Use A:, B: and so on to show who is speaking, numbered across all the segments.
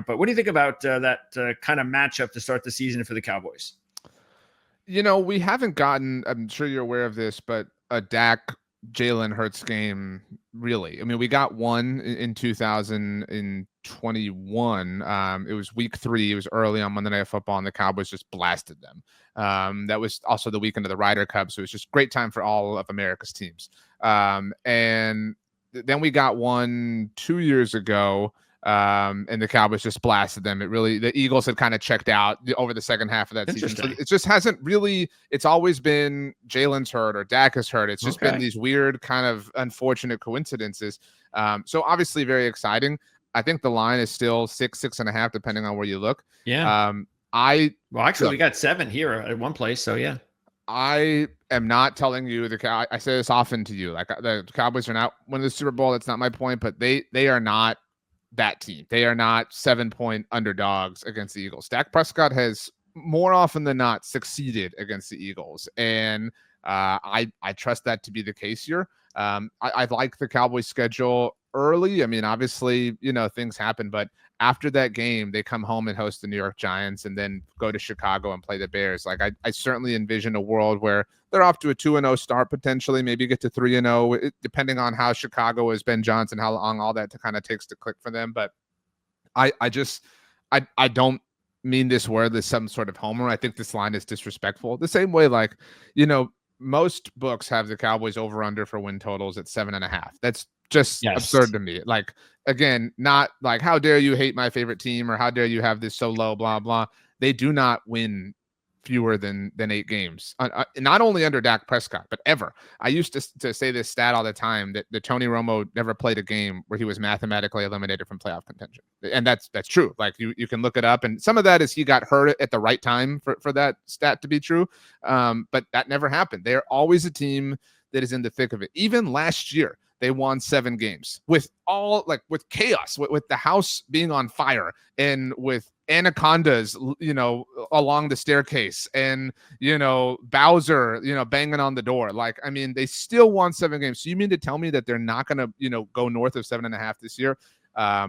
A: But what do you think about that kind of matchup to start the season for the Cowboys?
B: We haven't gotten, I'm sure you're aware of this, but a Dak Jalen Hurts game, really. I mean, we got one in 2021. It was week 3. It was early on Monday Night Football, and the Cowboys just blasted them. That was also the weekend of the Ryder Cup, so it was just great time for all of America's teams. And then we got one 2 years ago, and the Cowboys just blasted them. The Eagles had kind of checked out over the second half of that season. So it just hasn't really, it's always been Jalen's hurt or Dak is hurt. It's just been these weird kind of unfortunate coincidences. So obviously very exciting. I think the line is still 6.5, depending on where you look.
A: Yeah. We got 7 here at one place. So yeah.
B: I am not telling you I say this often to you, like the Cowboys are not winning the Super Bowl. That's not my point, but they are not that team. They are not 7-point underdogs against the Eagles. Dak Prescott has more often than not succeeded against the Eagles. And I trust that to be the case here. I like the Cowboys schedule early. I mean, obviously, things happen, but after that game, they come home and host the New York Giants and then go to Chicago and play the Bears. Like I certainly envision a world where they're off to a 2-0 start, potentially, maybe get to 3-0, depending on how Chicago is, Ben Johnson, how long all that kind of takes to click for them. But I don't mean this word as some sort of homer. I think this line is disrespectful. The same way, like, most books have the Cowboys over under for win totals at 7.5. That's just absurd to me. Like, again, not like, how dare you hate my favorite team or how dare you have this so low, blah, blah. They do not win fewer than 8 games, not only under Dak Prescott, but ever. I used to say this stat all the time that Tony Romo never played a game where he was mathematically eliminated from playoff contention. And that's true. Like you can look it up. And some of that is he got hurt at the right time for that stat to be true. But that never happened. They're always a team that is in the thick of it. Even last year, they won 7 games with chaos, with the house being on fire and with anacondas, along the staircase and, Bowser, banging on the door. Like, I mean, they still won 7 games. So you mean to tell me that they're not going to, go north of 7.5 this year? I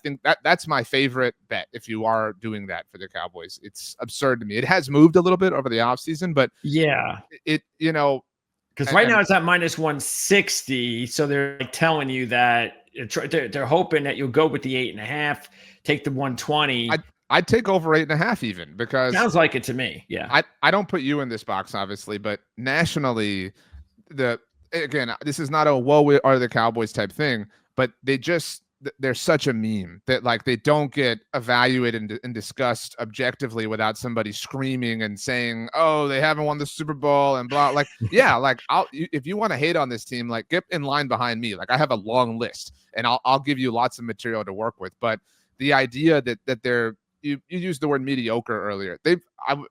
B: think that's my favorite bet. If you are doing that for the Cowboys, it's absurd to me. It has moved a little bit over the offseason, but
A: yeah, because right now it's at minus 160. So they're telling you that they're hoping that you'll go with the 8.5, take the 120.
B: I'd take over 8.5 even, because
A: sounds like it to me. Yeah.
B: I don't put you in this box, obviously, but nationally, again, this is not a woe are the Cowboys type thing, but they're such a meme that, like, they don't get evaluated and discussed objectively without somebody screaming and saying, oh, they haven't won the Super Bowl and blah. Like, yeah, like if you want to hate on this team, like, get in line behind me. Like, I have a long list and I'll give you lots of material to work with. But the idea that they're, you used the word mediocre earlier.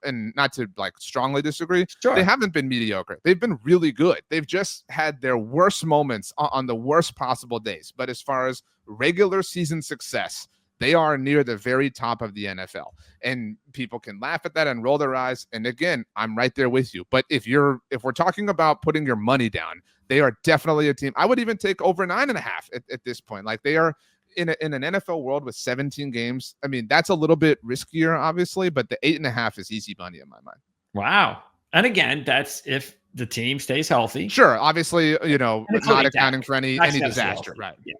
B: And not to like strongly disagree,
A: sure,
B: they haven't been mediocre. They've been really good. They've just had their worst moments on the worst possible days. But as far as regular season success, they are near the very top of the NFL. And people can laugh at that and roll their eyes. And again, I'm right there with you. But if we're talking about putting your money down, they are definitely a team. I would even take over 9.5 at this point. Like, they are in an NFL world with 17 games. I mean, that's a little bit riskier, obviously, but the 8.5 is easy money in my mind.
A: Wow. And again, that's if the team stays healthy.
B: Sure. Obviously, not accounting for any disaster. Right.
A: Yeah.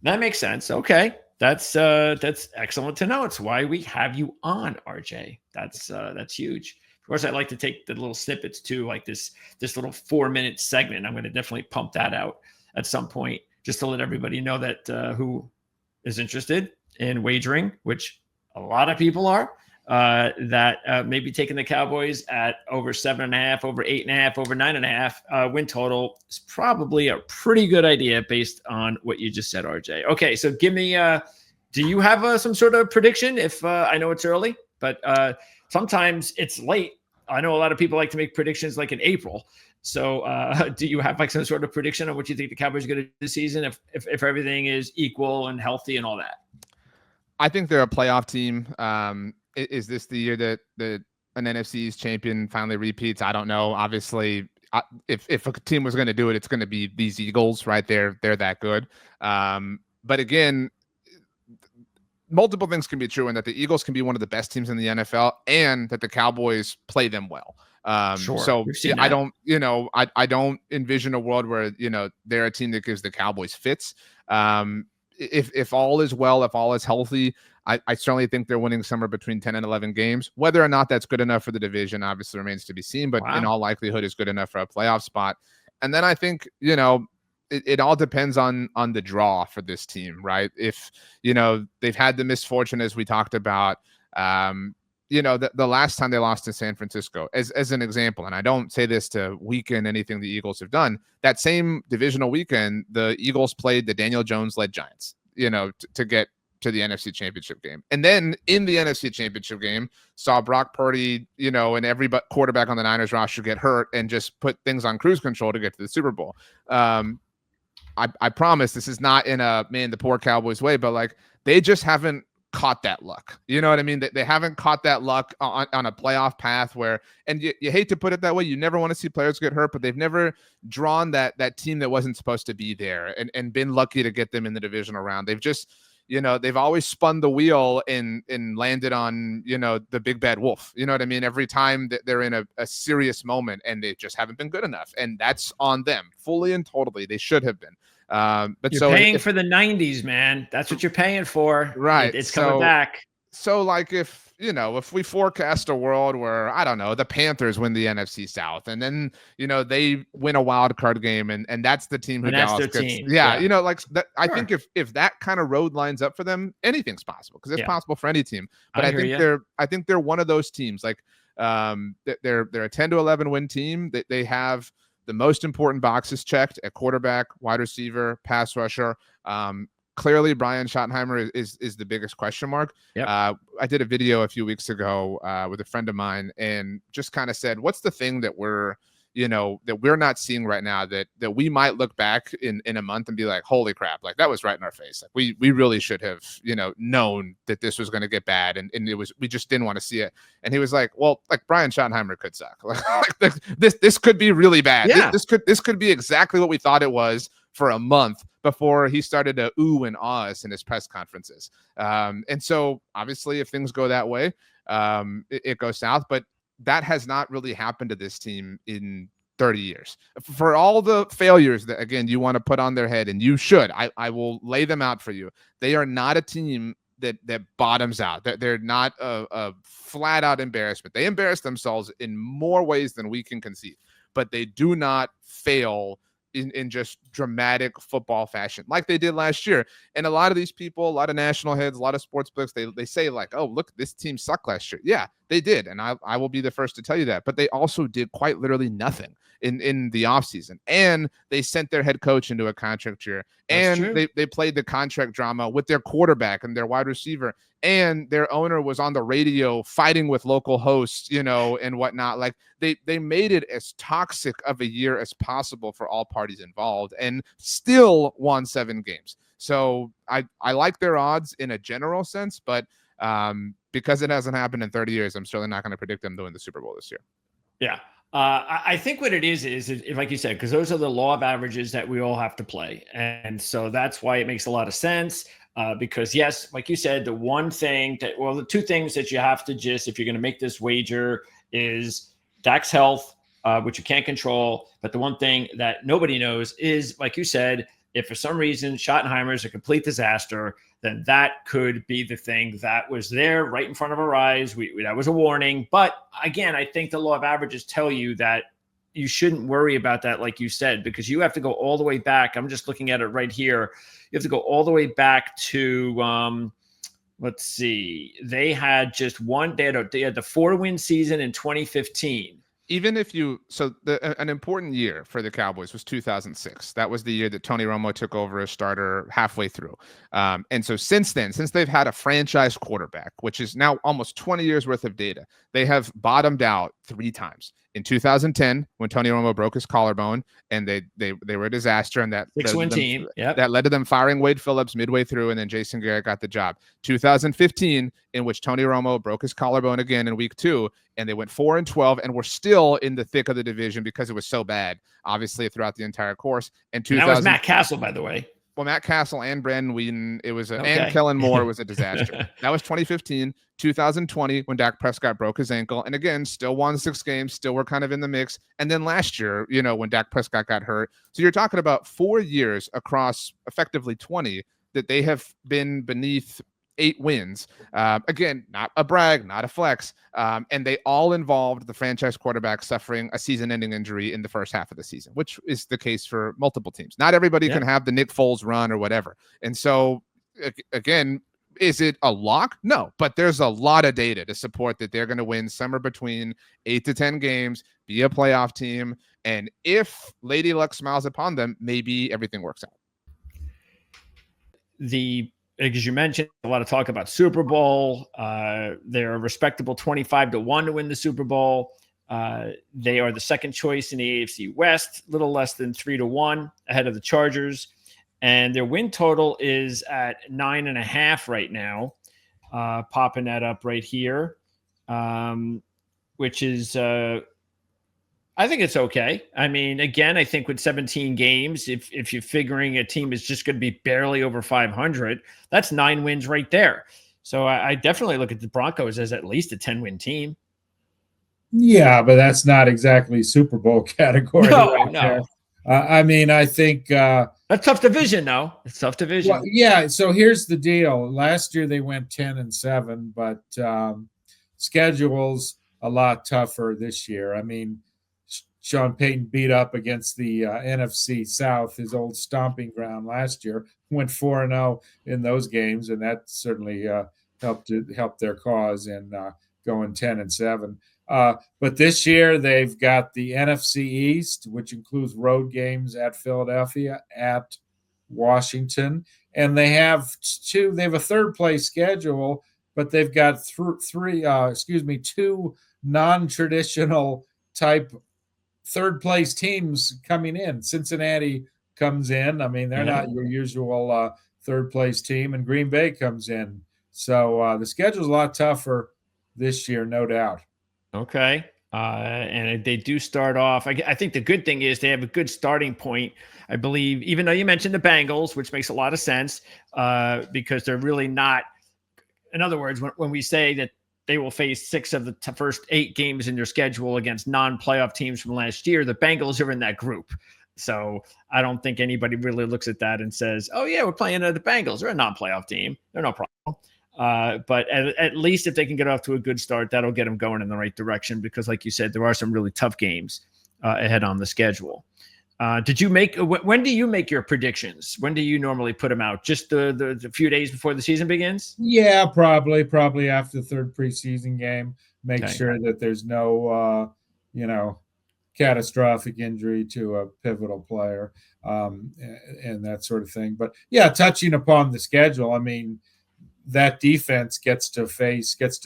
A: That makes sense. Okay. That's excellent to know. It's why we have you on, RJ. That's huge. Of course, I like to take the little snippets too, like this little 4-minute segment. I'm going to definitely pump that out at some point, just to let everybody know that who is interested in wagering, which a lot of people are, that maybe taking the Cowboys at over 7.5, over 8.5, over 9.5 win total is probably a pretty good idea based on what you just said, RJ. Okay, so give me, do you have some sort of prediction? If I know it's early, but sometimes it's late. I know a lot of people like to make predictions like in April. So do you have like some sort of prediction on what you think the Cowboys are going to do this season if everything is equal and healthy and all that?
B: I think they're a playoff team. Is this the year that an NFC's champion finally repeats? I don't know. Obviously, if a team was going to do it, it's going to be these Eagles right there. They're that good. But again, multiple things can be true, and that the Eagles can be one of the best teams in the NFL, and that the Cowboys play them well.
A: Sure.
B: So I don't, I don't envision a world where, they're a team that gives the Cowboys fits. If all is well, if all is healthy, I certainly think they're winning somewhere between 10 and 11 games. Whether or not that's good enough for the division obviously remains to be seen, but in all likelihood is good enough for a playoff spot. And then I think, it all depends on the draw for this team, right? If, they've had the misfortune, as we talked about, the last time they lost to San Francisco, as an example, and I don't say this to weaken anything the Eagles have done, that same divisional weekend, the Eagles played the Daniel Jones-led Giants, to get to the NFC Championship game. And then in the NFC Championship game, saw Brock Purdy, and every quarterback on the Niners roster get hurt and just put things on cruise control to get to the Super Bowl. I promise this is not in the poor Cowboys way, but like they just haven't caught that luck. You know what I mean? They haven't caught that luck on a playoff path where, and you hate to put it that way, you never want to see players get hurt, but they've never drawn that team that wasn't supposed to be there and been lucky to get them in the divisional round. They've just, they've always spun the wheel and landed on, the big bad wolf. You know what I mean? Every time that they're in a serious moment, and they just haven't been good enough. And that's on them fully and totally. They should have been. But
A: you're paying for the 90s, man. That's what you're paying for.
B: Right.
A: It's coming back.
B: So like if we forecast a world where, I don't know, the Panthers win the NFC South and then, they win a wild card game and that's the team who Dallas gets. Team. Yeah. Like that. I think if that kind of road lines up for them, anything's possible because it's possible for any team. But I think they're one of those teams. Like they're a 10 to 11 win team. They have the most important boxes checked at quarterback, wide receiver, pass rusher. Clearly, Brian Schottenheimer is the biggest question mark.
A: Yep.
B: I did a video a few weeks ago with a friend of mine and just kind of said, what's the thing that we're not seeing right now that we might look back in a month and be like, holy crap, like that was right in our face. Like we really should have, known that this was going to get bad. And we just didn't want to see it. And he was like, well, like Brian Schottenheimer could suck. Like this could be really bad.
A: Yeah.
B: This could be exactly what we thought it was for a month before he started to ooh and ah us in his press conferences. And so obviously if things go that way, it goes south, but that has not really happened to this team in 30 years. For all the failures that, again, you want to put on their head, and you should, I will lay them out for you. They are not a team that bottoms out. They're not a flat out embarrassment. They embarrass themselves in more ways than we can conceive, but they do not fail in just dramatic football fashion like they did last year. And a lot of these people, a lot of national heads, a lot of sports books, they say like, oh, look, this team sucked last year. Yeah, they did. And I will be the first to tell you that. But they also did quite literally nothing in the offseason. And they sent their head coach into a contract year. And they played the contract drama with their quarterback and their wide receiver. And their owner was on the radio fighting with local hosts, and whatnot. Like they made it as toxic of a year as possible for all parties involved and still won 7 games. So I like their odds in a general sense, but because it hasn't happened in 30 years, I'm certainly not going to predict them doing the Super Bowl this year.
A: Yeah. I think what it is like you said, because those are the law of averages that we all have to play. And so that's why it makes a lot of sense. Because yes, like you said, the 2 things that you have to just, if you're going to make this wager, is Dak's health, which you can't control. But the one thing that nobody knows is, like you said, if for some reason Schottenheimer is a complete disaster, then that could be the thing that was there right in front of our eyes. That was a warning. But again, I think the law of averages tell you that you shouldn't worry about that, like you said, because you have to go all the way back. I'm just looking at it right here. You have to go all the way back to, let's see, they had just one. They had the 4-win season in 2015.
B: Even if an important year for the Cowboys was 2006. That was the year that Tony Romo took over as starter halfway through. And so since then, since they've had a franchise quarterback, which is now almost 20 years worth of data, they have bottomed out 3 times. In 2010, when Tony Romo broke his collarbone and they were a disaster, and that
A: 6-win team,
B: that led to them firing Wade Phillips midway through, and then Jason Garrett got the job. 2015, in which Tony Romo broke his collarbone again in week 2, and they went 4-12, and were still in the thick of the division because it was so bad, obviously throughout the entire course. And
A: that was Matt Castle, by the way.
B: well, Matt Castle and Brandon Whedon, and
A: Okay.
B: Kellen Moore was a disaster. That was 2015, 2020 when Dak Prescott broke his ankle, and again, still won 6 games, still were kind of in the mix. And then last year, when Dak Prescott got hurt. So you're talking about 4 years across effectively 20 that they have been beneath 8 wins. Again, not a brag, not a flex. And they all involved the franchise quarterback suffering a season-ending injury in the first half of the season, which is the case for multiple teams. Not everybody can have the Nick Foles run or whatever. And so, again, is it a lock? No, but there's a lot of data to support that they're going to win somewhere between 8 to 10 games, be a playoff team. And if Lady Luck smiles upon them, maybe everything works out.
A: As you mentioned, a lot of talk about Super Bowl. They're a respectable 25-1 to win the Super Bowl. They are the second choice in the AFC West, a little less than 3-1 ahead of the Chargers. And their win total is at 9.5 right now. Popping that up right here, which is, I think it's okay. I mean, again, I think with 17 games, if you're figuring a team is just going to be barely over 500, that's 9 wins right there. So I definitely look at the Broncos as at least a 10-win team.
C: Yeah, but that's not exactly Super Bowl category.
A: No.
C: I mean, I think
A: a tough division, though. It's a tough division.
C: Well, yeah. So here's the deal. Last year they went 10-7, but schedule's a lot tougher this year. I mean, Sean Payton beat up against the NFC South, his old stomping ground last year. Went 4-0 in those games, and that certainly helped their cause in going 10-7. But this year they've got the NFC East, which includes road games at Philadelphia, at Washington, and they have a third place schedule, but they've got two non-traditional type third place teams coming in. Cincinnati comes in. I mean, they're not your usual third place team, and Green Bay comes in. So the schedule's a lot tougher this year, no doubt.
A: Okay. And they do start off. I think the good thing is they have a good starting point. I believe, even though you mentioned the Bengals, which makes a lot of sense, because they're really not. In other words, when we say that they will face 6 of the first 8 games in their schedule against non-playoff teams from last year, the Bengals are in that group. So I don't think anybody really looks at that and says, oh, yeah, we're playing the Bengals. They're a non-playoff team. They're no problem. But at least if they can get off to a good start, that'll get them going in the right direction, because like you said, there are some really tough games ahead on the schedule. When do you make your predictions? When do you normally put them out? Just the few days before the season begins?
C: Yeah, probably after the third preseason game. Make sure that there's no, catastrophic injury to a pivotal player, and that sort of thing. But yeah, touching upon the schedule, I mean, that defense gets to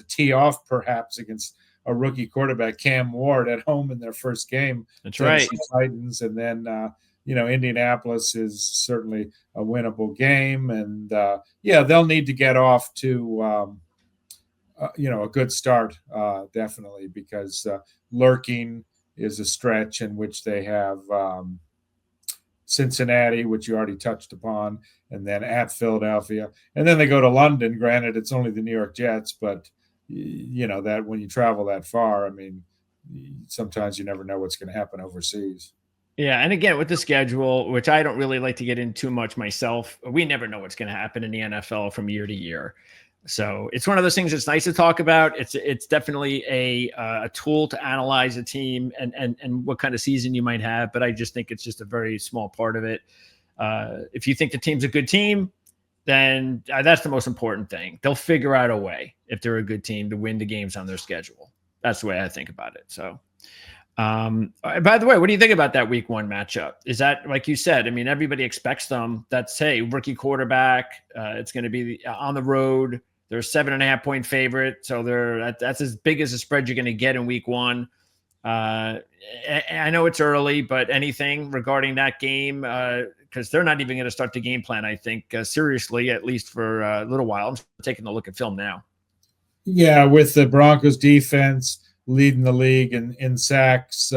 C: tee off perhaps against a rookie quarterback, Cam Ward, at home in their first game.
A: That's right.
C: Titans, and then Indianapolis is certainly a winnable game, and they'll need to get off to a good start, definitely, because lurking is a stretch in which they have Cincinnati, which you already touched upon, and then at Philadelphia, and then they go to London. Granted, it's only the New York Jets, but that when you travel that far, I mean, sometimes you never know what's going to happen overseas.
A: Yeah, and again, with the schedule, which I don't really like to get in too much myself, we never know what's going to happen in the NFL from year to year. So it's one of those things that's nice to talk about. It's definitely a tool to analyze a team and what kind of season you might have. But I just think it's just a very small part of it. If you think the team's a good team, then that's the most important thing. They'll figure out a way, if they're a good team, to win the games on their schedule. That's the way I think about it. So, by the way, what do you think about that week 1 matchup? Is that, like you said, I mean, everybody expects them. That's, hey, rookie quarterback. It's going to be on the road. They're a 7.5-point favorite. So that's as big as a spread you're going to get in week 1. I know it's early, but anything regarding that game, because they're not even going to start the game plan, I think, seriously, at least for a little while. I'm taking a look at film now.
C: Yeah, with the Broncos defense leading the league in sacks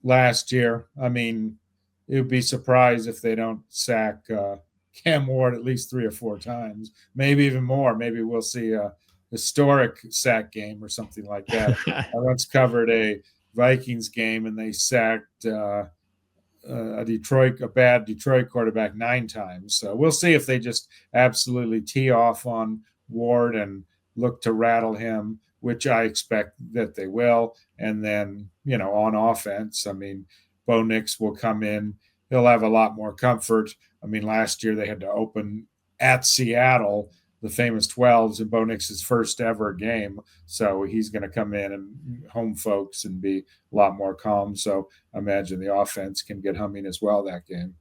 C: last year. I mean, it would be surprised if they don't sack Cam Ward at least 3 or 4 times, maybe even more. Maybe we'll see a historic sack game or something like that. I once covered a Vikings game and they sacked a bad Detroit quarterback 9 times. So we'll see if they just absolutely tee off on Ward and look to rattle him, which I expect that they will. And then, on offense, I mean, Bo Nix will come in. He'll have a lot more comfort. I mean, last year they had to open at Seattle, the famous 12s, in Bo Nix's first ever game. So he's going to come in and home folks and be a lot more calm. So I imagine the offense can get humming as well that game.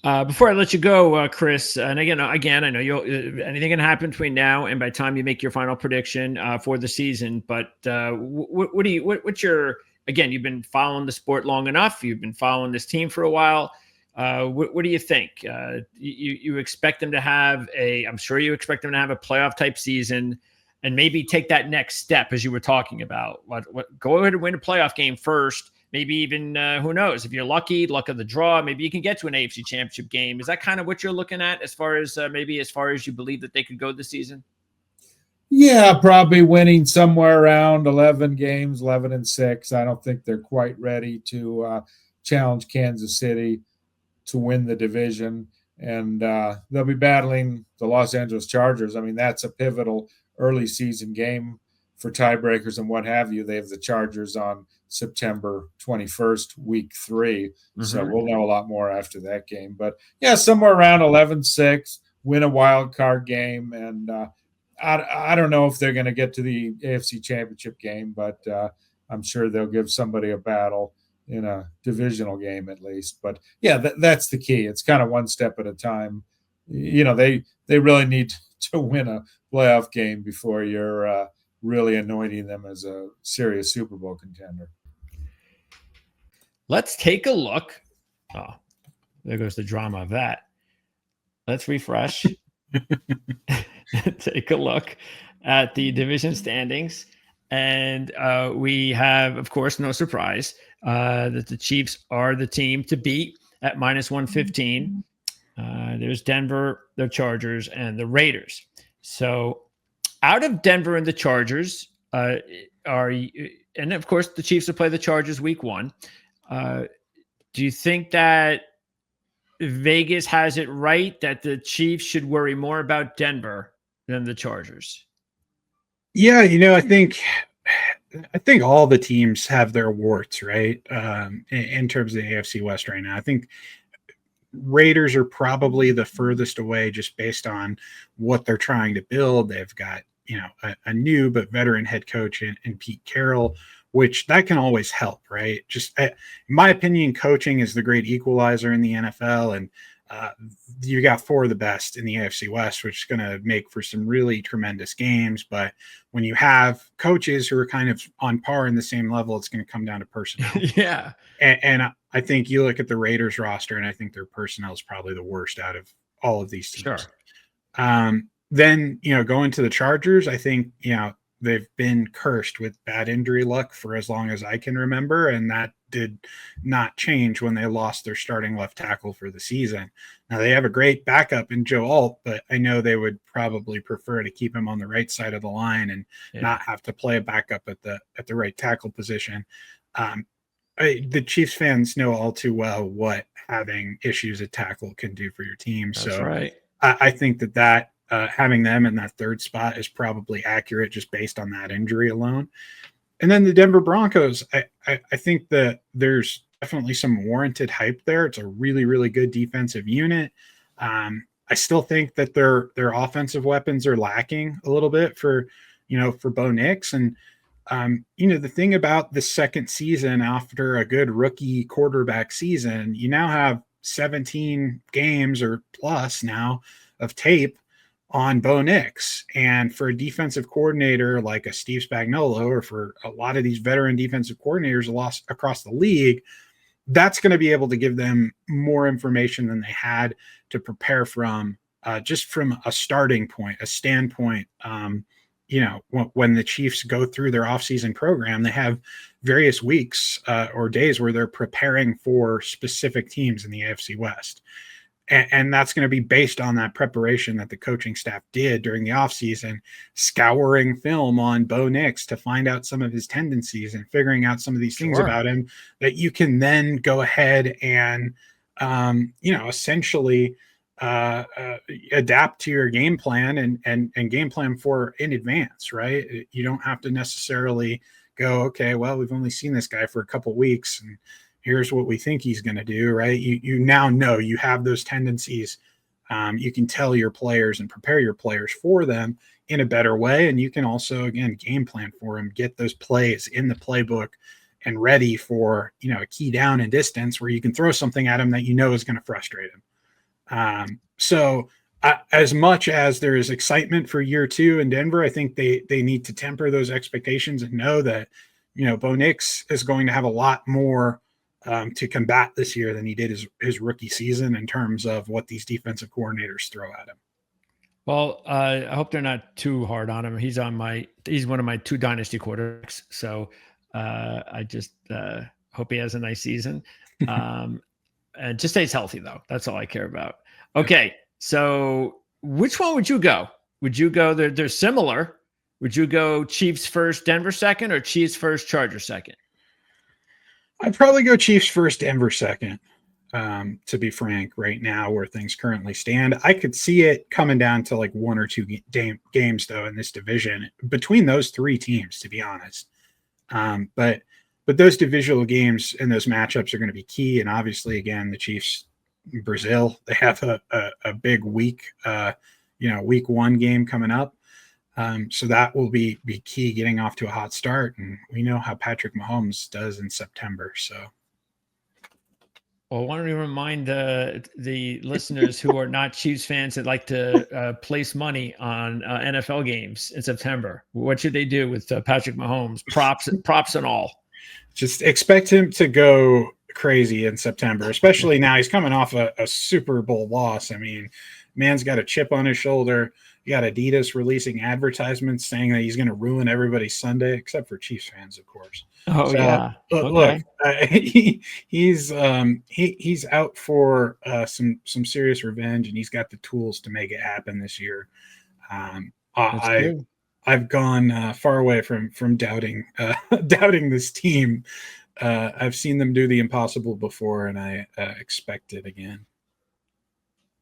A: Before I let you go, Chris, and again, I know anything can happen between now and by the time you make your final prediction for the season. But what's your, again, you've been following the sport long enough. You've been following this team for a while. What do you think? You expect them to have I'm sure you expect them to have a playoff type season and maybe take that next step as you were talking about. Go ahead and win a playoff game first. Maybe even, who knows, if you're lucky, luck of the draw, maybe you can get to an AFC championship game. Is that kind of what you're looking at as far as you believe that they could go this season?
C: Yeah, probably winning somewhere around 11 games, 11-6. I don't think they're quite ready to challenge Kansas City to win the division. And they'll be battling the Los Angeles Chargers. I mean, that's a pivotal early season game for tiebreakers and what have you. They have the Chargers on September 21st, week 3. Mm-hmm. So we'll know a lot more after that game. But yeah, somewhere around 11-6, win a wild card game. And I don't know if they're going to get to the AFC championship game, but I'm sure they'll give somebody a battle in a divisional game at least. But yeah, that's the key. It's kind of one step at a time. They really need to win a playoff game before you're really anointing them as a serious Super Bowl contender.
A: Let's take a look. Oh, there goes the drama of that. Let's refresh. Take a look at the division standings. And we have, of course, no surprise that the Chiefs are the team to beat at -115. There's Denver, the Chargers, and the Raiders. So out of Denver and the Chargers, and of course, the Chiefs will play the Chargers week 1. Do you think that Vegas has it right that the Chiefs should worry more about Denver than the Chargers?
D: Yeah, I think all the teams have their warts, right? In terms of the AFC West right now, I think Raiders are probably the furthest away just based on what they're trying to build. They've got, a new but veteran head coach in Pete Carroll, which that can always help, right? Just in my opinion, coaching is the great equalizer in the NFL, and you got 4 of the best in the AFC West, which is going to make for some really tremendous games. But when you have coaches who are kind of on par in the same level, it's going to come down to personnel.
A: Yeah.
D: And I think you look at the Raiders roster, and I think their personnel is probably the worst out of all of these teams.
A: Sure.
D: Then, going to the Chargers, I think, they've been cursed with bad injury luck for as long as I can remember, and that did not change when they lost their starting left tackle for the season. Now, they have a great backup in Joe Alt, but I know they would probably prefer to keep him on the right side of the line and not have to play a backup at the right tackle position. The Chiefs fans know all too well what having issues at tackle can do for your team.
A: That's
D: so
A: right.
D: I think that having them in that third spot is probably accurate just based on that injury alone. And then the Denver Broncos, I think that there's definitely some warranted hype there. It's a really, really good defensive unit. I still think that their offensive weapons are lacking a little bit for Bo Nix. And, the thing about the second season after a good rookie quarterback season, you now have 17 games or plus now of tape on Bo Nix. And for a defensive coordinator like a Steve Spagnuolo, or for a lot of these veteran defensive coordinators across the league, that's going to be able to give them more information than they had to prepare from, just from a starting point, a standpoint, when the Chiefs go through their offseason program, they have various weeks or days where they're preparing for specific teams in the AFC West. And that's going to be based on that preparation that the coaching staff did during the offseason, scouring film on Bo Nix to find out some of his tendencies and figuring out some of these things about him that you can then go ahead and, essentially adapt to your game plan and game plan for in advance, right? You don't have to necessarily go, okay, well, we've only seen this guy for a couple weeks and here's what we think he's going to do, right? You now know you have those tendencies. You can tell your players and prepare your players for them in a better way. And you can also, again, game plan for them, get those plays in the playbook and ready for, a key down and distance where you can throw something at him that is going to frustrate him. So as much as there is excitement for year 2 in Denver, I think they need to temper those expectations and know that, Bo Nix is going to have a lot more to combat this year than he did his rookie season in terms of what these defensive coordinators throw at him.
A: Well, I hope they're not too hard on him. He's one of my 2 dynasty quarterbacks. So I just hope he has a nice season. And just stays healthy though. That's all I care about. Okay. So which one would you go? Would you go, they're similar. Would you go Chiefs first, Denver second, or Chiefs first, Chargers second?
D: I'd probably go Chiefs first, Denver second, to be frank, right now where things currently stand. I could see it coming down to like 1 or 2 games, though, in this division between those 3 teams, to be honest. But those divisional games and those matchups are going to be key. And obviously, again, the Chiefs, Brazil, they have a big week, week 1 game coming up. So that will be key, getting off to a hot start. And we know how Patrick Mahomes does in September. So,
A: well, why don't we remind the listeners who are not Chiefs fans that like to place money on NFL games in September? What should they do with Patrick Mahomes? Props and all.
D: Just expect him to go crazy in September, especially now he's coming off a Super Bowl loss. I mean, man's got a chip on his shoulder. You got Adidas releasing advertisements saying that he's going to ruin everybody's Sunday, except for Chiefs fans, of course.
A: Oh, so, yeah.
D: Look, he's out for some serious revenge, and he's got the tools to make it happen this year. I've gone far away from doubting this team. I've seen them do the impossible before, and I expect it again.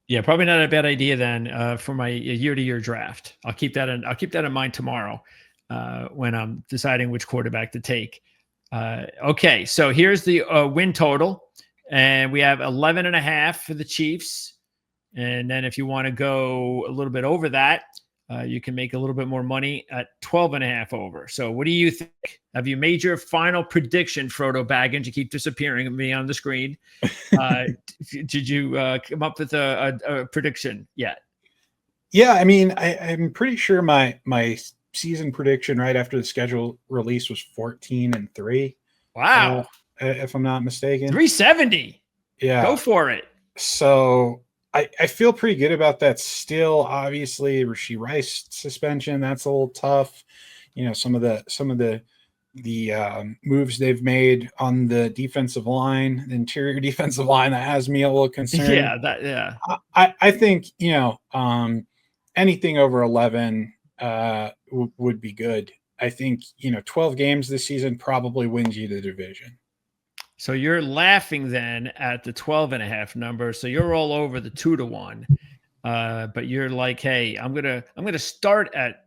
A: Yeah, probably not a bad idea then for my year-to-year draft. I'll keep that in mind tomorrow when I'm deciding which quarterback to take. Okay, so here's the win total, and we have 11.5 for the Chiefs. And then if you want to go a little bit over that, you can make a little bit more money at 12.5 over. So what do you think? Have you made your final prediction, Frodo Baggins? You keep disappearing at me on the screen. Did you come up with a prediction yet?
D: Yeah, I mean, I'm pretty sure my season prediction right after the schedule release was 14-3.
A: Wow.
D: If I'm not mistaken.
A: 370.
D: Yeah.
A: Go for it.
D: So I feel pretty good about that still. Obviously, Rashee Rice suspension, that's a little tough. Some of the moves they've made on the defensive line, the interior defensive line, that has me a little concerned.
A: Yeah.
D: I think, anything over 11 would be good. I think, 12 games this season probably wins you the division.
A: So you're laughing then at the 12.5 number. So you're all over the 2-1. But you're like, hey, I'm gonna start at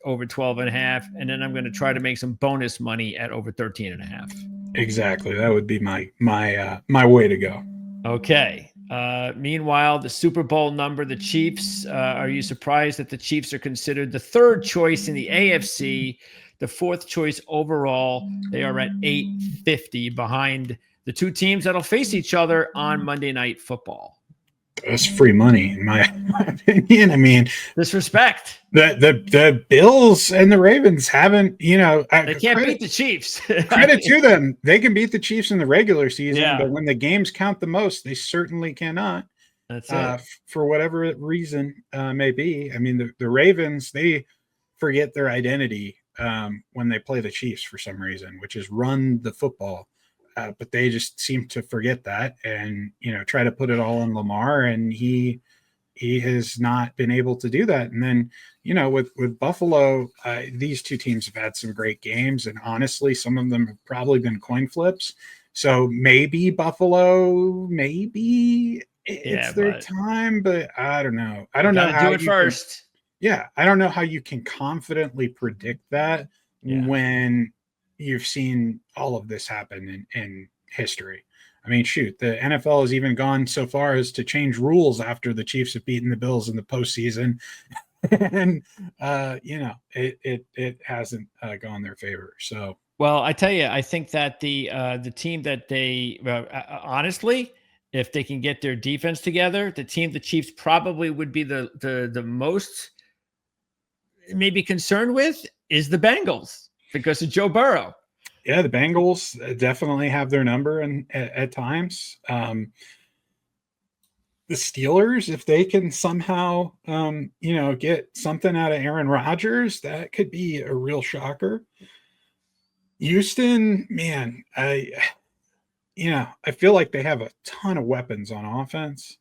A: over 12.5, and then I'm gonna try to make some bonus money at over 13.5.
D: Exactly. That would be my way to go.
A: Okay. Meanwhile, the Super Bowl number, the Chiefs. Are you surprised that the Chiefs are considered the 3rd choice in the AFC, the 4th choice overall? They are at 850 behind the 2 teams that'll face each other on Monday Night Football.
D: That's free money, in my opinion. I mean,
A: disrespect.
D: The Bills and the Ravens haven't,
A: they can't beat the Chiefs.
D: Credit to them. They can beat the Chiefs in the regular season, but when the games count the most, they certainly cannot.
A: That's it.
D: For whatever reason may be. I mean, the Ravens, they forget their identity when they play the Chiefs for some reason, which is run the football. But they just seem to forget that and, try to put it all on Lamar, and he has not been able to do that. And then, with Buffalo, these two teams have had some great games, and honestly, some of them have probably been coin flips. So maybe Buffalo, maybe it's their time, but I don't know. I don't know how
A: to do it first.
D: I don't know how you can confidently predict that when you've seen all of this happen in history. I mean, shoot, the NFL has even gone so far as to change rules after the Chiefs have beaten the Bills in the postseason. And, it hasn't gone their favor. So,
A: well, I tell you, I think that the team that they honestly, if they can get their defense together, the team the Chiefs probably would be the most maybe concerned with is the Bengals because of Joe Burrow.
D: Yeah, the Bengals definitely have their number at times. The Steelers, if they can somehow, get something out of Aaron Rodgers, that could be a real shocker. Houston, man, I feel like they have a ton of weapons on offense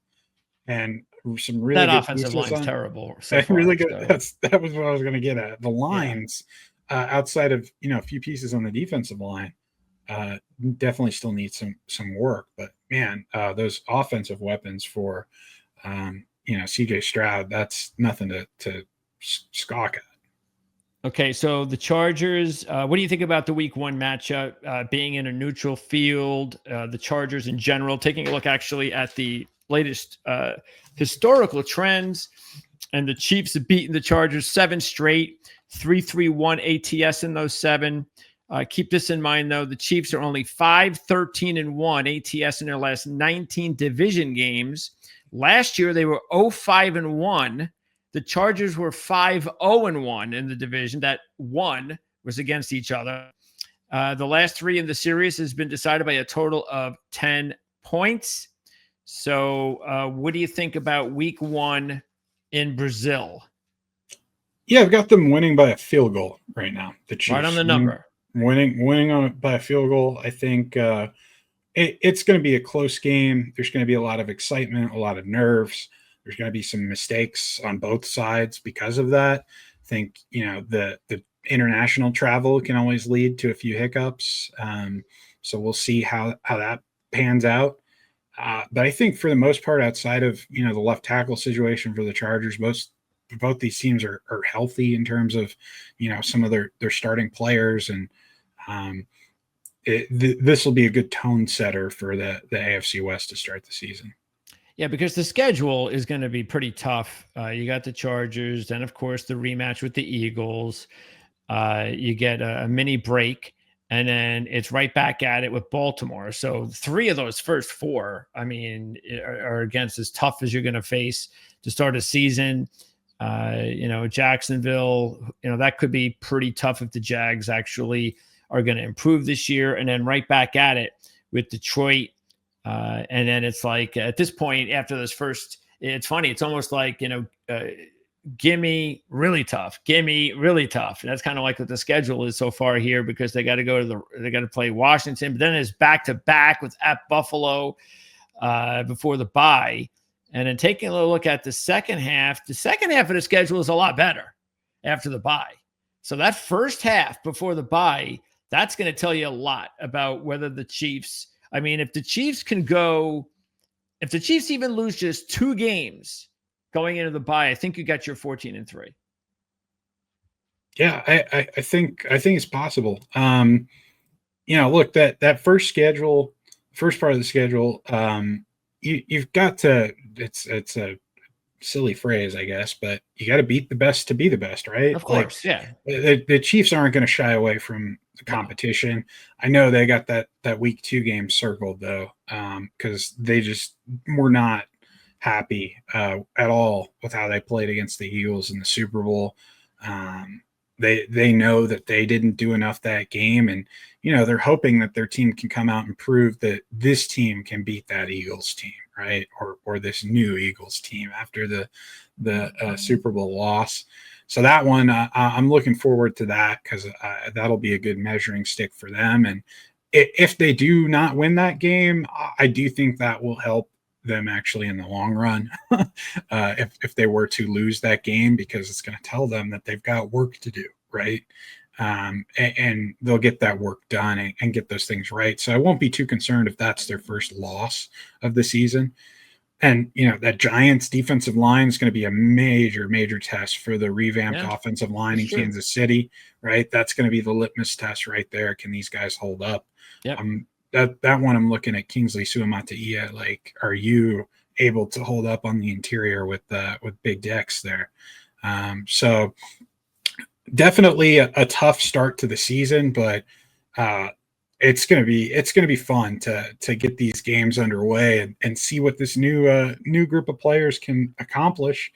D: and some really good
A: offensive line's terrible.
D: Really good. So. That was what I was going to get at. The lines, outside of a few pieces on the defensive line, definitely still need some work. But man, those offensive weapons for CJ Stroud, that's nothing to scoff at.
A: Okay, so the Chargers, what do you think about the week 1 matchup being in a neutral field? The Chargers in general, taking a look actually at the latest historical trends, and the Chiefs have beaten the Chargers 7 straight, 3-3-1 ATS in those 7. Keep this in mind, though. The Chiefs are only 5-13-1 ATS in their last 19 division games. Last year, they were 0-5-1. The Chargers were 5-0-1 in the division. That one was against each other. The last 3 in the series has been decided by a total of 10 points. So what do you think about week 1 in Brazil?
D: Yeah, I've got them winning by a field goal right now. The Chiefs
A: right on the number.
D: Winning on by a field goal. I think it's going to be a close game. There's going to be a lot of excitement, a lot of nerves. There's going to be some mistakes on both sides because of that. I think, the international travel can always lead to a few hiccups. So we'll see how that pans out. But I think for the most part, outside of, the left tackle situation for the Chargers, both these teams are healthy in terms of, some of their starting players. And this will be a good tone setter for the AFC West to start the season.
A: Yeah, because the schedule is going to be pretty tough. You got the Chargers, then, of course, the rematch with the Eagles. You get a mini break, and then it's right back at it with Baltimore. So 3 of those first 4, are against as tough as you're going to face to start a season. Jacksonville, that could be pretty tough if the Jags actually are going to improve this year. And then right back at it with Detroit. And then it's like at this point, after this first, it's funny. It's almost like, gimme really tough. And that's kind of like what the schedule is so far here, because they got to play Washington, but then it's back to back with at Buffalo before the bye. And then taking a look at the second half of the schedule is a lot better after the bye. So that first half before the bye, that's going to tell you a lot about whether the Chiefs, if the Chiefs even lose just 2 games going into the bye, I think you got your 14-3.
D: Yeah, I think it's possible. Look, that first part of the schedule, you've got to. It's a silly phrase, I guess, but you got to beat the best to be the best, right?
A: Of course,
D: The Chiefs aren't going to shy away from the competition. No. I know they got that week 2 game circled though, because they just were not happy at all with how they played against the Eagles in the Super Bowl. They know that they didn't do enough that game, and they're hoping that their team can come out and prove that this team can beat that Eagles team, right? Or this new Eagles team after the Super Bowl loss. So that one, I'm looking forward to that because that'll be a good measuring stick for them. And if they do not win that game, I do think that will help them actually in the long run. If they were to lose that game, because it's going to tell them that they've got work to do, right? And they'll get that work done and get those things right. So I won't be too concerned if that's their first loss of the season. And, that Giants defensive line is going to be a major, major test for the revamped offensive line in Kansas City, right? That's going to be the litmus test right there. Can these guys hold up?
A: Yep.
D: That one I'm looking at Kingsley Suamataia. Like, are you able to hold up on the interior with big decks there? So definitely a tough start to the season, but it's gonna be fun to get these games underway and see what this new group of players can accomplish.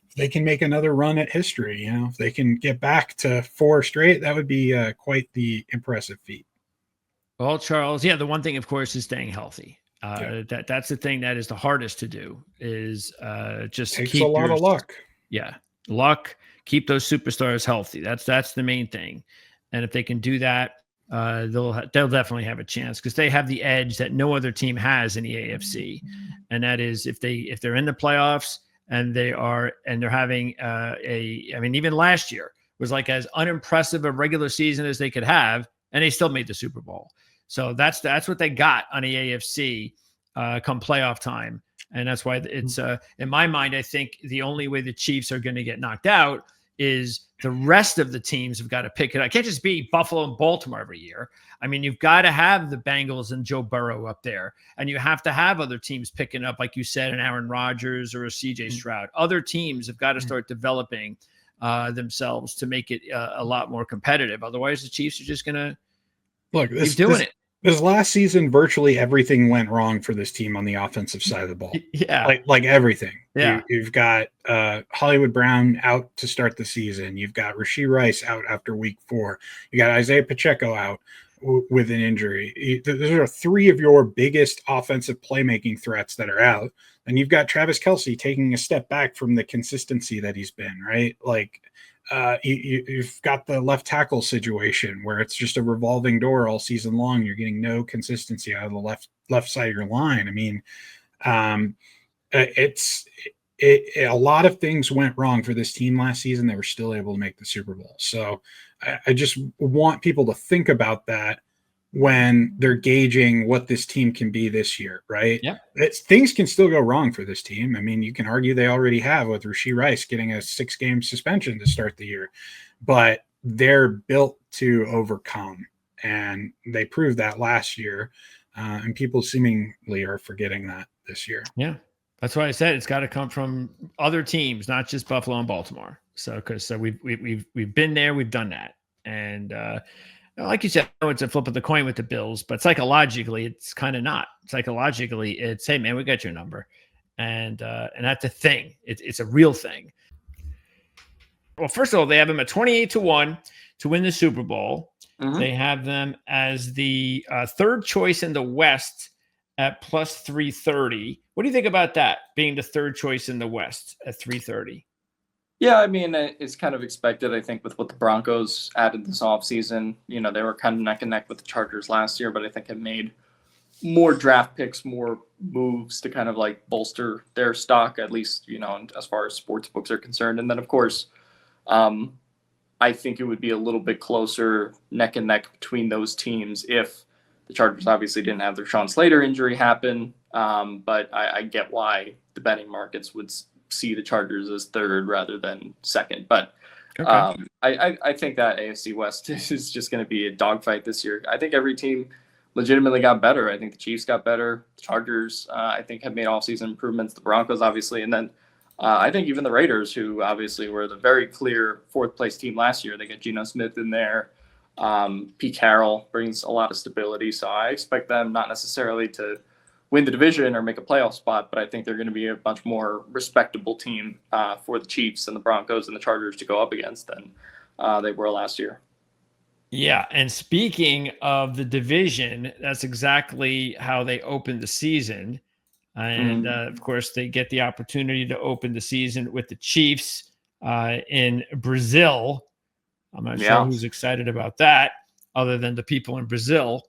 D: If they can make another run at history, if they can get back to 4 straight, that would be quite the impressive feat.
A: Well, Charles, the one thing, of course, is staying healthy. That's the thing that is the hardest to do. Is just
D: takes
A: keep
D: a lot of luck.
A: Yeah, luck. Keep those superstars healthy. That's the main thing. And if they can do that, they'll definitely have a chance because they have the edge that no other team has in the AFC, and that is if they're in the playoffs and they're having even last year was like as unimpressive a regular season as they could have, and they still made the Super Bowl. So that's what they got on the AFC come playoff time. And that's why it's in my mind, I think the only way the Chiefs are going to get knocked out is the rest of the teams have got to pick it up. It can't just be Buffalo and Baltimore every year. I mean, you've got to have the Bengals and Joe Burrow up there, and you have to have other teams picking up, like you said, an Aaron Rodgers or a CJ Stroud. Other teams have got to start developing themselves to make it a lot more competitive. Otherwise, the Chiefs are just going to keep doing it.
D: This last season, virtually everything went wrong for this team on the offensive side of the ball.
A: Yeah.
D: Like everything.
A: Yeah.
D: You've got Hollywood Brown out to start the season. You've got Rashee Rice out after week 4. You got Isaiah Pacheco out with an injury. Those are 3 of your biggest offensive playmaking threats that are out. And you've got Travis Kelce taking a step back from the consistency that he's been, right? Like, you've got the left tackle situation where it's just a revolving door all season long. You're getting no consistency out of the left side of your line. I mean, a lot of things went wrong for this team last season. They were still able to make the Super Bowl. So I just want people to think about that when they're gauging what this team can be this year, right?
A: Yeah.
D: Things can still go wrong for this team. I mean, you can argue they already have with Rashee Rice getting a 6-game suspension to start the year, but they're built to overcome, and they proved that last year, and people seemingly are forgetting that this year.
A: Yeah, that's why I said it's got to come from other teams, not just Buffalo and Baltimore. So we've been there, we've done that, and like you said, it's a flip of the coin with the Bills, but psychologically, it's kind of not. Psychologically, it's, hey, man, we got your number. And that's a thing. It's a real thing. Well, first of all, they have them at 28-1 to win the Super Bowl. Mm-hmm. They have them as the third choice in the West at plus 330. What do you think about that, being the third choice in the West at 330?
E: Yeah, I mean, it's kind of expected, I think, with what the Broncos added this offseason. They were kind of neck and neck with the Chargers last year, but I think have made more draft picks, more moves to kind of like bolster their stock, at least, as far as sports books are concerned. And then, of course, I think it would be a little bit closer neck and neck between those teams if the Chargers obviously didn't have their Sean Slater injury happen. But I get why the betting markets would see the Chargers as third rather than second. But okay. I think that AFC West is just going to be a dogfight this year. I think every team legitimately got better. I think the Chiefs got better. The Chargers, I think, have made offseason improvements. The Broncos, obviously. And then I think even the Raiders, who obviously were the very clear fourth-place team last year, they got Geno Smith in there. Pete Carroll brings a lot of stability. So I expect them not necessarily to win the division or make a playoff spot, but I think they're going to be a much more respectable team for the Chiefs and the Broncos and the Chargers to go up against than they were last year.
A: Yeah, and speaking of the division, that's exactly how they opened the season. And, of course, they get the opportunity to open the season with the Chiefs in Brazil. I'm not sure who's excited about that other than the people in Brazil.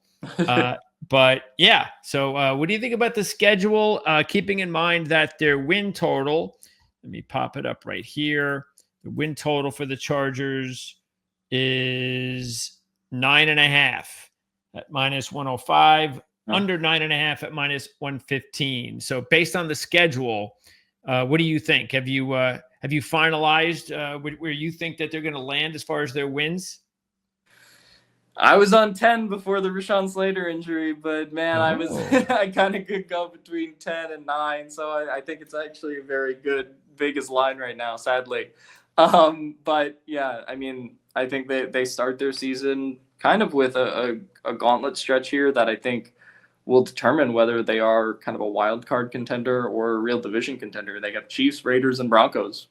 A: But yeah, so what do you think about the schedule? Keeping in mind that their win total, let me pop it up right here. The win total for the Chargers is 9.5 at -105, under 9.5 at -115. So based on the schedule, what do you think? Have you finalized where you think that they're going to land as far as their wins?
E: I was on 10 before the Rashawn Slater injury, but man, I kind of could go between 10 and 9. So I think it's actually a very good Vegas line right now, sadly. But yeah, I mean, I think they start their season kind of with a gauntlet stretch here that I think will determine whether they are kind of a wild card contender or a real division contender. They got Chiefs, Raiders, and Broncos.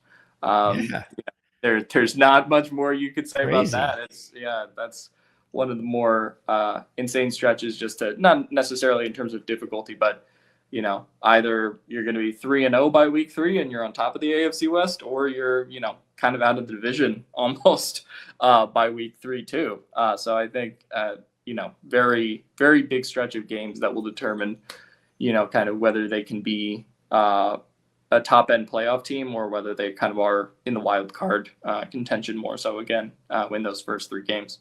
E: There's not much more you could say about that. That's one of the more insane stretches, just to not necessarily in terms of difficulty, but either you're going to be 3-0 by week 3 and you're on top of the AFC West, or you're kind of out of the division almost by week 3 too. So I think very, very big stretch of games that will determine kind of whether they can be a top end playoff team or whether they kind of are in the wild card contention more so again win those first 3 games.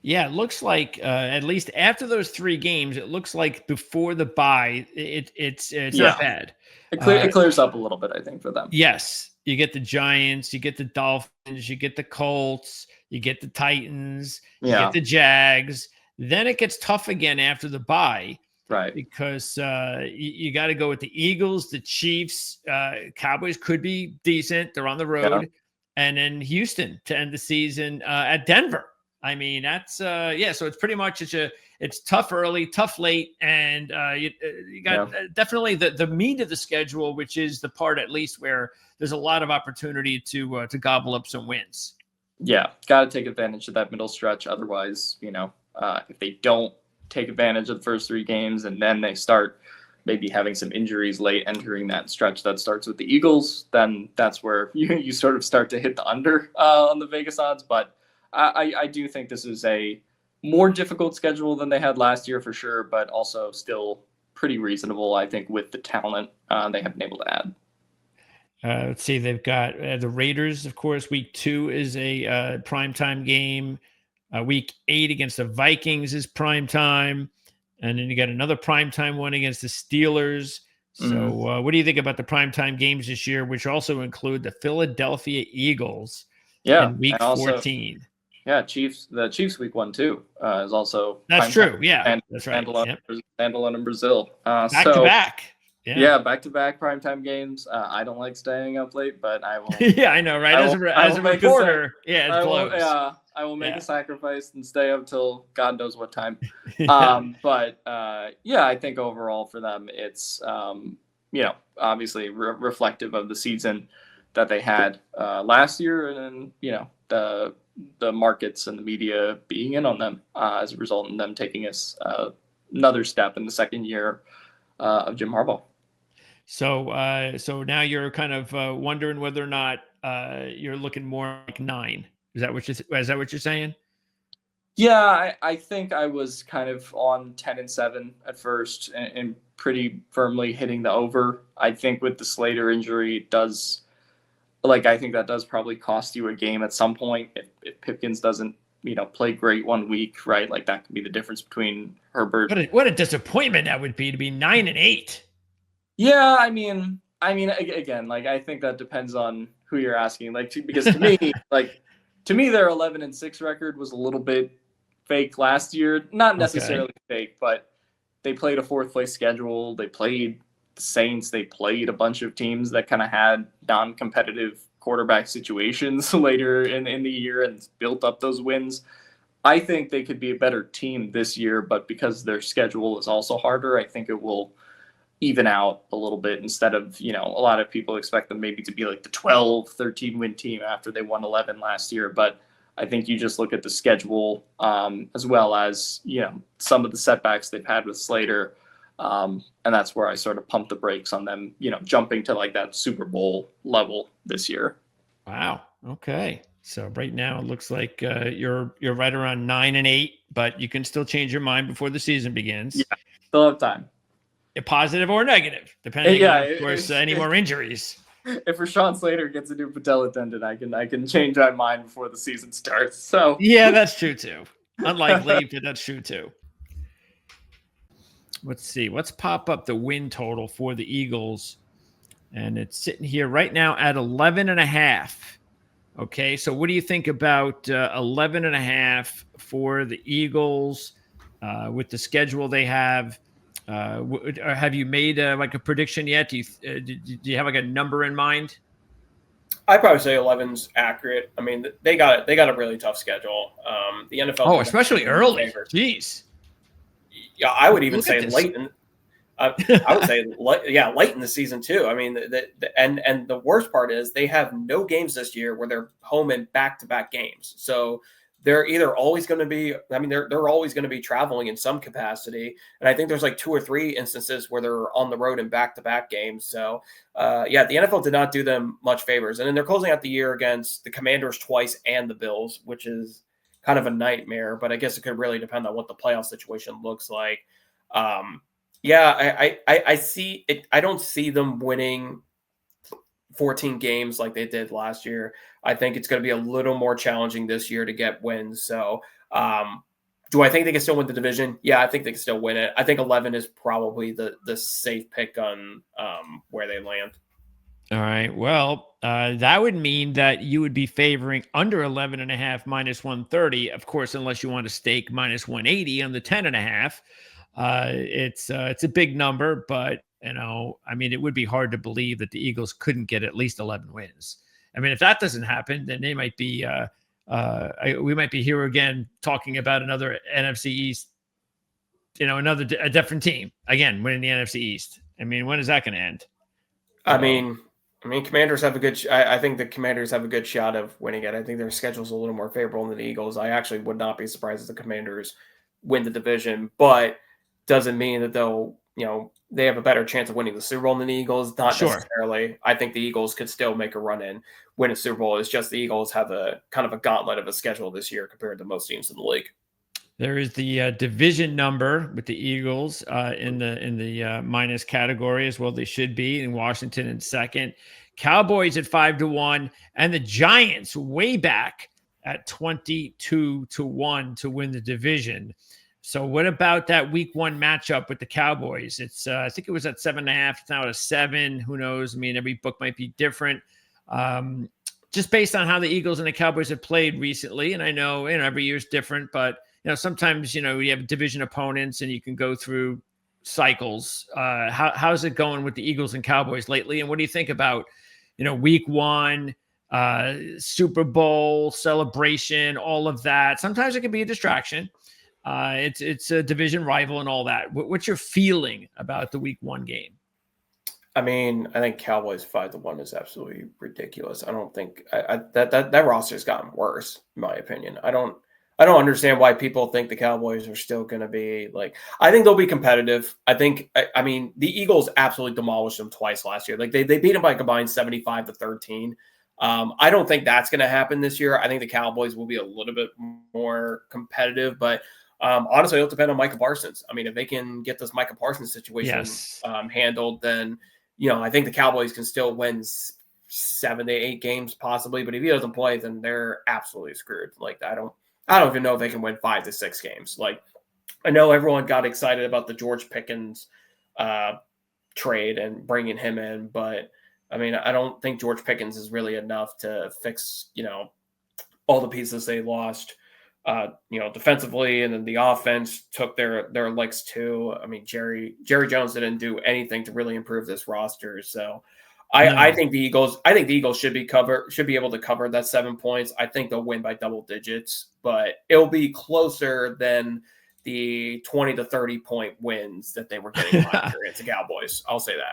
A: Yeah, it looks like at least after those 3 games, it looks like before the bye, it's not bad.
E: It clears up a little bit, I think, for them.
A: Yes, you get the Giants, you get the Dolphins, you get the Colts, you get the Titans, you get the Jags. Then it gets tough again after the bye,
E: right?
A: Because you got to go with the Eagles, the Chiefs, Cowboys could be decent. They're on the road, and then Houston to end the season at Denver. I mean, that's so it's pretty much it's tough early, tough late, and you got definitely the meat of the schedule, which is the part at least where there's a lot of opportunity to gobble up some wins.
E: Yeah, got to take advantage of that middle stretch. Otherwise, if they don't take advantage of the first 3 games and then they start maybe having some injuries late entering that stretch that starts with the Eagles, then that's where you sort of start to hit the under on the Vegas odds. But I do think this is a more difficult schedule than they had last year for sure, but also still pretty reasonable, I think, with the talent they have been able to add.
A: Let's see, they've got the Raiders, of course. Week 2 is a primetime game. Week 8 against the Vikings is primetime. And then you got another primetime one against the Steelers. So what do you think about the primetime games this year, which also include the Philadelphia Eagles in week 14?
E: Yeah, the Chiefs week 1 too is also.
A: That's true. Yeah,
E: and
A: that's right.
E: Standalone in Brazil.
A: Back to back.
E: Yeah, back-to-back primetime games. I don't like staying up late, but I will.
A: Yeah, I know, right? As a reporter, it's close.
E: I will make a sacrifice and stay up till God knows what time. But I think overall for them, it's obviously reflective of the season that they had last year, and then the markets and the media being in on them as a result of them taking us another step in the second year of Jim Harbaugh.
A: So now you're kind of wondering whether or not you're looking more like 9. Is that what you're saying?
E: Yeah, I think I was kind of on 10-7 at first and pretty firmly hitting the over. I think with the Slater injury, I think that does probably cost you a game at some point if Pipkins doesn't play great one week, right? Like that could be the difference between Herbert.
A: What a disappointment that would be to be 9-8.
E: Yeah, I mean, again, like I think that depends on who you're asking. Because to me, their 11-6 record was a little bit fake last year. Not necessarily fake, but they played a 4th place schedule. They played the Saints. They played a bunch of teams that kind of had non-competitive quarterback situations later in the year and built up those wins. I think they could be a better team this year, but because their schedule is also harder, I think it will even out a little bit instead of, a lot of people expect them maybe to be like the 12, 13 win team after they won 11 last year. But I think you just look at the schedule as well as, some of the setbacks they've had with Slater. And that's where I sort of pump the brakes on them, jumping to like that Super Bowl level this year.
A: Wow. Okay. So right now it looks like you're right around 9-8, but you can still change your mind before the season begins.
E: Yeah, still have time.
A: Positive or negative, depending
E: Yeah,
A: on, of course, any more injuries.
E: If Rashawn Slater gets a new patella tendon, I can change my mind before the season starts. So
A: Yeah, that's true too. Unlikely, but that's true too. Let's see. Let's pop up the win total for the Eagles. And it's sitting here right now at 11.5. Okay, so what do you think about 11.5 for the Eagles with the schedule they have? Have you made like a prediction yet? Do you have like a number in mind?
F: I'd probably say 11's accurate. I mean, they got a really tough schedule. The NFL.
A: Oh, especially early. Jeez.
F: Yeah, I would even say
A: this.
F: late. I would say late in the season too. I mean, and the worst part is they have no games this year where they're home in back-to-back games. So they're either always going to be. I mean, they're always going to be traveling in some capacity. And I think there's like 2 or 3 instances where they're on the road in back-to-back games. So yeah, the NFL did not do them much favors. And then they're closing out the year against the Commanders twice and the Bills, which is kind of a nightmare. But I guess it could really depend on what the playoff situation looks like. Yeah, I see it. I don't see them winning 14 games like they did last year. I think it's going to be a little more challenging this year to get wins. So, do I think they can still win the division? Yeah, I think they can still win it. I think 11 is probably the safe pick on where they land.
A: All right. Well, that would mean that you would be favoring under 11.5 minus 130, of course, unless you want to stake minus 180 on the 10.5. It's a big number, but I mean, it would be hard to believe that the Eagles couldn't get at least 11 wins. I mean, if that doesn't happen, then they might be we might be here again talking about another NFC East, a different team again winning the NFC East. I mean, when is that going to end?
F: I mean, Commanders have a good. I think the Commanders have a good shot of winning it. I think their schedule's a little more favorable than the Eagles. I actually would not be surprised if the Commanders win the division, but doesn't mean that they'll, they have a better chance of winning the Super Bowl than the Eagles. Not necessarily. I think the Eagles could still make a run in, win a Super Bowl. It's just the Eagles have a kind of a gauntlet of a schedule this year compared to most teams in the league.
A: There is the division number with the Eagles in the minus category as well. They should be in Washington in second, Cowboys at 5-1, and the Giants way back at 22-1 to win the division. So what about that week 1 matchup with the Cowboys? It's I think it was at 7.5. It's now at 7. Who knows? I mean, every book might be different. Just based on how the Eagles and the Cowboys have played recently. And I know, every year is different, but sometimes, you have division opponents and you can go through cycles. How's it going with the Eagles and Cowboys lately? And what do you think about, week 1, Super Bowl celebration, all of that? Sometimes it can be a distraction. It's a division rival and all that. What's your feeling about the week 1 game?
F: I mean, I think Cowboys 5-1 is absolutely ridiculous. I don't think that roster's gotten worse, in my opinion. I don't understand why people think the Cowboys are still going to be like. I think they'll be competitive. I mean, the Eagles absolutely demolished them twice last year. Like they beat them by a combined 75-13. I don't think that's going to happen this year. I think the Cowboys will be a little bit more competitive, but honestly, it'll depend on Micah Parsons. I mean, if they can get this Micah Parsons situation handled, then I think the Cowboys can still win 7 to 8 games possibly. But if he doesn't play, then they're absolutely screwed. Like I don't even know if they can win 5 to 6 games. Like I know everyone got excited about the George Pickens trade and bringing him in, but I mean, I don't think George Pickens is really enough to fix all the pieces they lost. Defensively, and then the offense took their licks too. I mean, Jerry Jones didn't do anything to really improve this roster. So I think the Eagles should be able to cover that 7 points. I think they'll win by double digits, but it'll be closer than the 20 to 30 point wins that they were getting last year against the Cowboys. I'll say that.